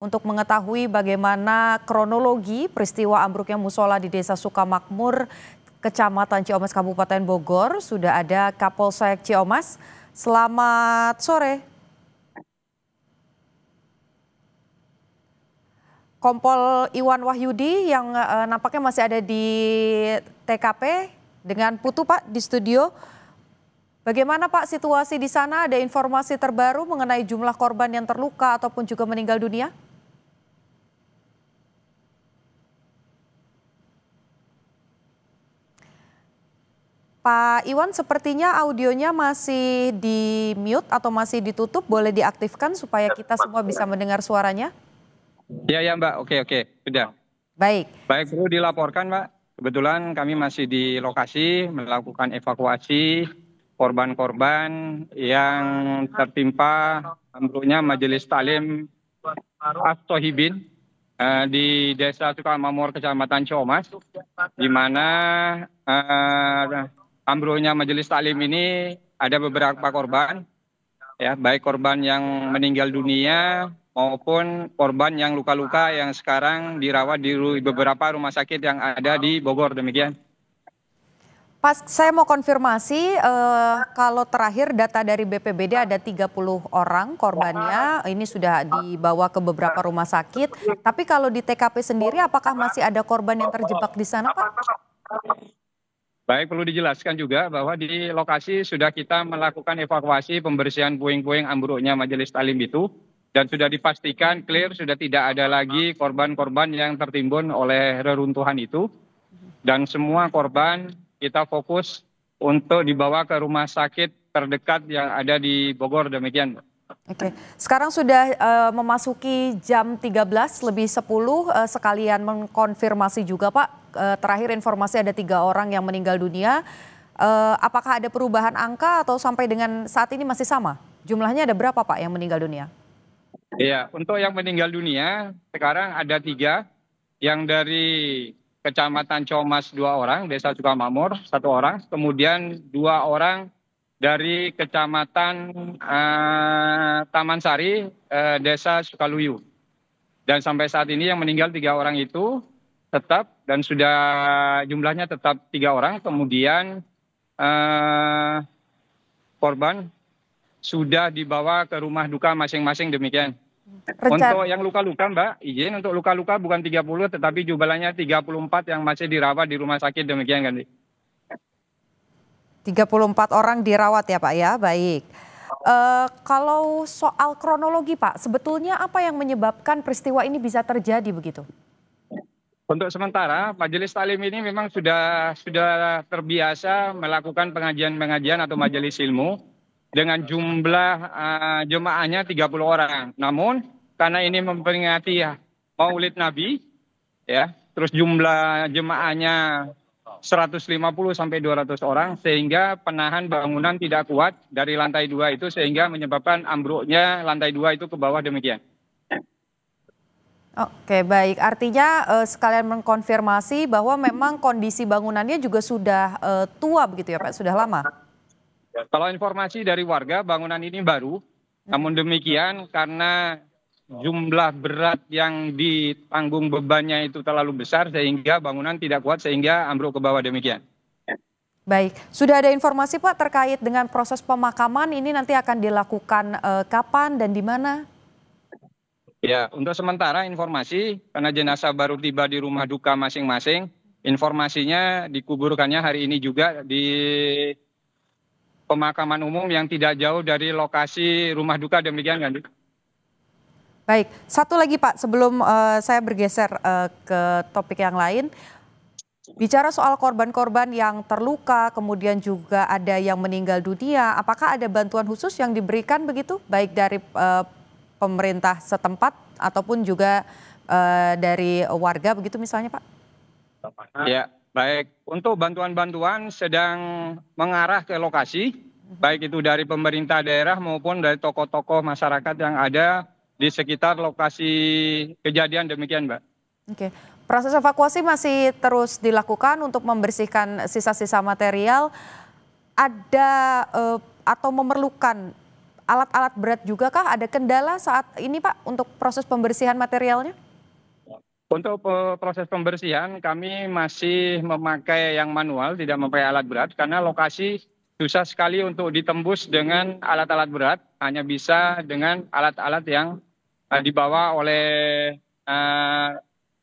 untuk mengetahui bagaimana kronologi peristiwa ambruknya musola di Desa Sukamakmur, Kecamatan Ciomas, Kabupaten Bogor. Sudah ada Kapolsek Ciomas. Selamat sore. Kompol Iwan Wahyudi yang nampaknya masih ada di TKP dengan Putu, Pak, di studio. Bagaimana, Pak, situasi di sana? Ada informasi terbaru mengenai jumlah korban yang terluka ataupun juga meninggal dunia? Pak Iwan, sepertinya audionya masih di mute atau masih ditutup. Boleh diaktifkan supaya kita semua bisa mendengar suaranya? Ya Mbak, oke, sudah. Baik. Baik, perlu dilaporkan Mbak. Kebetulan kami masih di lokasi melakukan evakuasi korban-korban yang tertimpa ambruknya Majelis Taklim As-Sohibin di Desa Sukamakmur, Kecamatan Ciomas, di mana ambruknya Majelis Taklim ini ada beberapa korban, ya, baik korban yang meninggal dunia maupun korban yang luka-luka yang sekarang dirawat di beberapa rumah sakit yang ada di Bogor, demikian. Pas saya mau konfirmasi, kalau terakhir data dari BPBD ada 30 orang korbannya, ini sudah dibawa ke beberapa rumah sakit. Tapi kalau di TKP sendiri, apakah masih ada korban yang terjebak di sana, Pak? Baik, perlu dijelaskan juga bahwa di lokasi sudah kita melakukan evakuasi pembersihan puing-puing ambruknya Majelis Taklim itu, dan sudah dipastikan clear, sudah tidak ada lagi korban-korban yang tertimbun oleh reruntuhan itu. Dan semua korban kita fokus untuk dibawa ke rumah sakit terdekat yang ada di Bogor, demikian. Oke, sekarang sudah memasuki jam 13:10, sekalian mengkonfirmasi juga, Pak. Terakhir informasi ada 3 orang yang meninggal dunia. Apakah ada perubahan angka atau sampai dengan saat ini masih sama? Jumlahnya ada berapa, Pak, yang meninggal dunia? Iya, untuk yang meninggal dunia sekarang ada 3, yang dari Kecamatan Ciomas 2 orang, Desa Sukamakmur 1 orang, kemudian 2 orang dari Kecamatan Taman Sari, Desa Sukaluyu. Dan sampai saat ini yang meninggal 3 orang itu tetap, dan sudah jumlahnya tetap 3 orang, kemudian korban sudah dibawa ke rumah duka masing-masing, demikian. Untuk yang luka-luka, Mbak, izin untuk luka-luka bukan 30, tetapi jumlahnya 34 yang masih dirawat di rumah sakit, demikian kan. 34 orang dirawat ya, Pak, ya, baik. Kalau soal kronologi, Pak, sebetulnya apa yang menyebabkan peristiwa ini bisa terjadi begitu? Untuk sementara, Majelis Taklim ini memang sudah terbiasa melakukan pengajian-pengajian atau majelis ilmu dengan jumlah jemaahnya 30 orang. Namun karena ini memperingati Maulid Nabi, ya, terus jumlah jemaahnya 150 sampai 200 orang, sehingga penahan bangunan tidak kuat dari lantai 2 itu, sehingga menyebabkan ambruknya lantai 2 itu ke bawah, demikian. Oke, baik. Artinya sekalian mengkonfirmasi bahwa memang kondisi bangunannya juga sudah tua begitu ya, Pak, sudah lama? Kalau informasi dari warga, bangunan ini baru, namun demikian karena jumlah berat yang ditanggung bebannya itu terlalu besar sehingga bangunan tidak kuat sehingga ambruk ke bawah, demikian. Baik, sudah ada informasi, Pak, terkait dengan proses pemakaman ini nanti akan dilakukan kapan dan di mana? Ya, untuk sementara informasi karena jenazah baru tiba di rumah duka masing-masing, informasinya dikuburkannya hari ini juga di pemakaman umum yang tidak jauh dari lokasi rumah duka, demikian kan. Baik, satu lagi, Pak, sebelum saya bergeser ke topik yang lain. Bicara soal korban-korban yang terluka, kemudian juga ada yang meninggal dunia, apakah ada bantuan khusus yang diberikan begitu, baik dari pemerintah setempat ataupun juga dari warga begitu misalnya, Pak? Ya, baik. Untuk bantuan-bantuan sedang mengarah ke lokasi, baik itu dari pemerintah daerah maupun dari tokoh-tokoh masyarakat yang ada di sekitar lokasi kejadian, demikian, Mbak. Oke, proses evakuasi masih terus dilakukan untuk membersihkan sisa-sisa material. Ada atau memerlukan alat-alat berat juga kah? Ada kendala saat ini Pak untuk proses pembersihan materialnya? Untuk proses pembersihan kami masih memakai yang manual, tidak memakai alat berat karena lokasi susah sekali untuk ditembus dengan alat-alat berat, hanya bisa dengan alat-alat yang dibawa oleh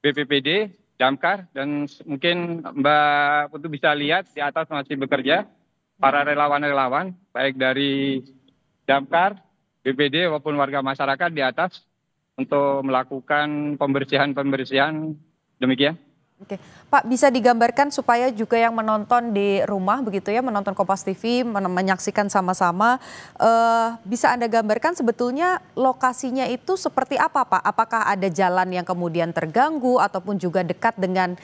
BPPD, Damkar, dan mungkin Mbak Putu bisa lihat di atas masih bekerja para relawan-relawan, baik dari Damkar, BPD maupun warga masyarakat di atas untuk melakukan pembersihan-pembersihan demikian. Oke, Pak bisa digambarkan supaya juga yang menonton di rumah begitu ya, menonton Kompas TV, menyaksikan sama-sama, bisa Anda gambarkan sebetulnya lokasinya itu seperti apa Pak? Apakah ada jalan yang kemudian terganggu ataupun juga dekat dengan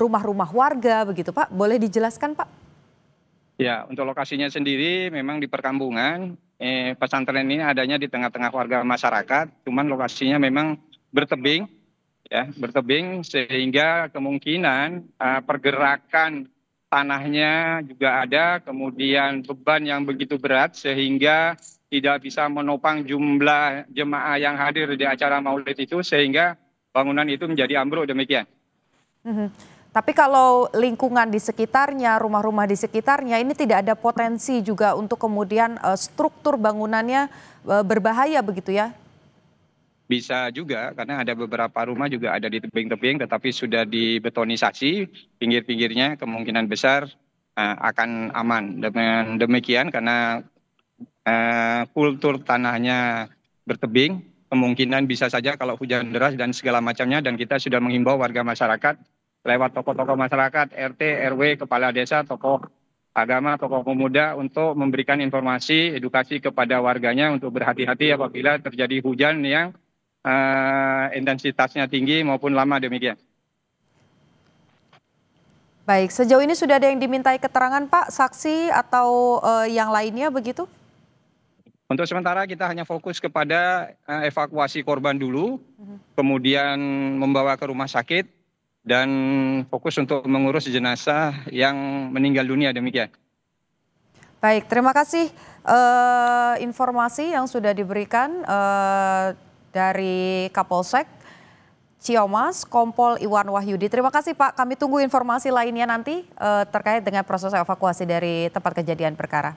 rumah-rumah warga begitu Pak? Boleh dijelaskan Pak? Ya, untuk lokasinya sendiri memang di perkampungan. Pesantren ini adanya di tengah-tengah warga masyarakat, cuman lokasinya memang bertebing, ya, bertebing sehingga kemungkinan pergerakan tanahnya juga ada, kemudian beban yang begitu berat sehingga tidak bisa menopang jumlah jemaah yang hadir di acara Maulid itu sehingga bangunan itu menjadi ambruk demikian. Mhm. Tapi kalau lingkungan di sekitarnya, rumah-rumah di sekitarnya ini tidak ada potensi juga untuk kemudian struktur bangunannya berbahaya begitu ya? Bisa juga karena ada beberapa rumah juga ada di tebing-tebing tetapi sudah dibetonisasi pinggir-pinggirnya kemungkinan besar akan aman. Dengan demikian karena kultur tanahnya bertebing kemungkinan bisa saja kalau hujan deras dan segala macamnya dan kita sudah menghimbau warga masyarakat lewat tokoh-tokoh masyarakat, RT, RW, kepala desa, tokoh agama, tokoh pemuda untuk memberikan informasi, edukasi kepada warganya untuk berhati-hati apabila terjadi hujan yang intensitasnya tinggi maupun lama demikian. Baik, sejauh ini sudah ada yang dimintai keterangan Pak, saksi atau yang lainnya begitu? Untuk sementara kita hanya fokus kepada evakuasi korban dulu, kemudian membawa ke rumah sakit, dan fokus untuk mengurus jenazah yang meninggal dunia demikian. Baik, terima kasih informasi yang sudah diberikan dari Kapolsek Ciamas, Kompol Iwan Wahyudi. Terima kasih Pak, kami tunggu informasi lainnya nanti terkait dengan proses evakuasi dari tempat kejadian perkara.